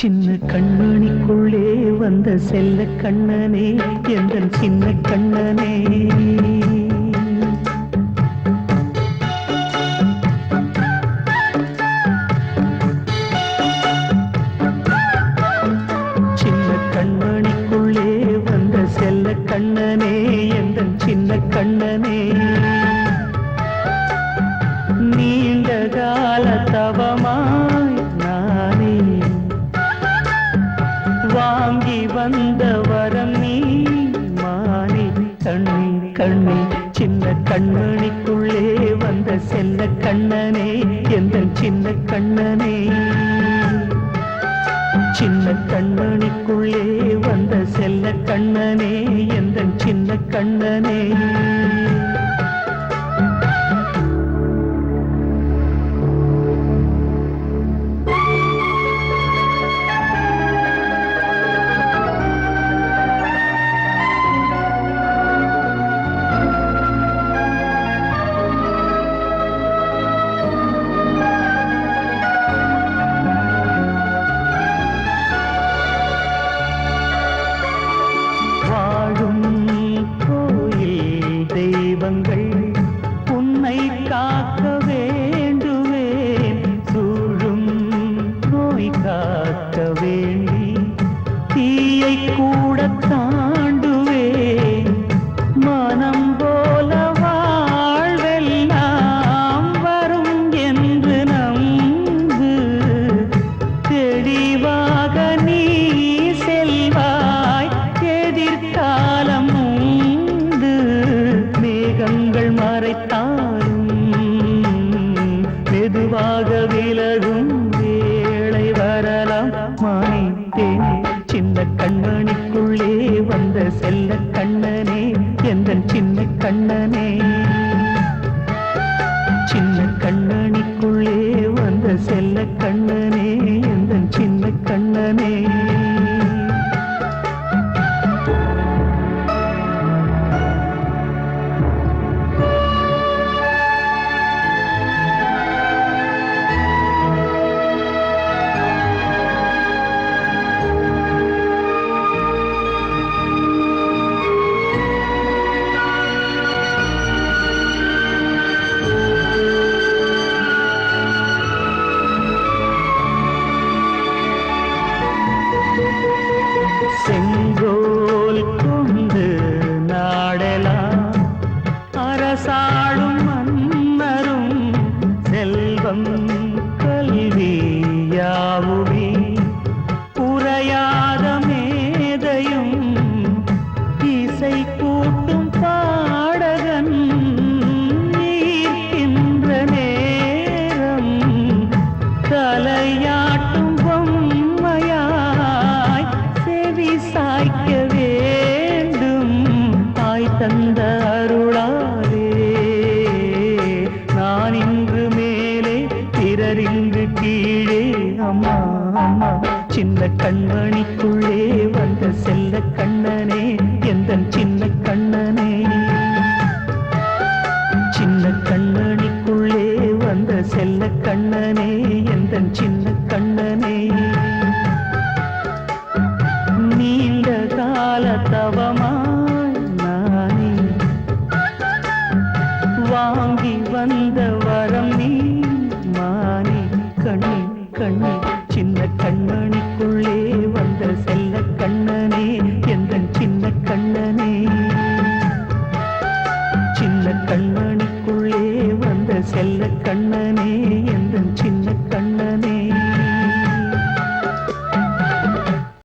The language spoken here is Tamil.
சின்ன கண்மணிக்குள்ளே வந்த செல்ல கண்ணனே எந்தன் சின்ன கண்ணனே சின்ன கண்மணிக்குள்ளே வந்த செல்ல கண்ணனே எந்தன் சின்ன கண்ணனே நீண்ட கால தவமாய் நானே வாங்கி வந்த வரம் நீ மானே கண்ணே கண்ணே சின்ன கண்மணிக்குள்ளே வந்த செல்ல கண்ணனே எந்தன் சின்ன கண்ணனே சின்ன கண்மணிக்குள்ளே வந்த செல்ல கண்ணனே எந்தன் சின்ன கண்ணனே உன்னை காக்க வேண்டுவேன் சூழும் நோய் காக்க வேண்டி தீயை கூட தாண்டுவேன் மனம் போல வாழ்வெல்லாம் வரும் என்று நம்பு தெளிவாக நீ செல்வாய் எதிர்காலம் மேகங்கள் மறைத்தாலும் மெதுவாக விலகும் வேளை வரலாம் மானித்தேனே சின்ன கண்மணிக்குள்ளே வந்த செல்ல கண்ணனே எந்தன் சின்ன கண்ணனே சின்ன கண்ணனிக்குள்ளே வந்த செல்ல கண்ணனே எந்தன் சின்ன கண்ணனே செங்கோல் கொண்டு நாடலாம் அரசாளும் மன்னரும் செல்வம் கல்வியாவுமே உரையாத மேதையும் இசை கூட்டும் பாடகன் ஈர்க்கின்ற நேரம் தலையாட்டும் பொம்மையாய் செவி சாய்க்க வேண்டும் தாய் தந்த அருளாலே நான் இன்று மேலே பிறர் இன்று கீழே அம்மா அம்மா சின்ன கண்மணிக்குள்ளே வந்த செல்ல கண்ணனே எந்தன் சின்ன கண்ணனே சின்ன கண்ணனிக்குள்ளே வந்த செல்ல கண்ணனே எந்தன் சின்ன கண்ணனே நீண்ட கால தவமாய் நானே வாங்கி வந்த வரம் நீ மானே கண்ணே கண்ணே சின்ன கண்ணனிக்குள்ளே வந்த செல்ல கண்ணனே எந்தன் சின்ன கண்ணனே சின்ன கண்ணனிக்குள்ளே வந்த செல்ல கண்ணனே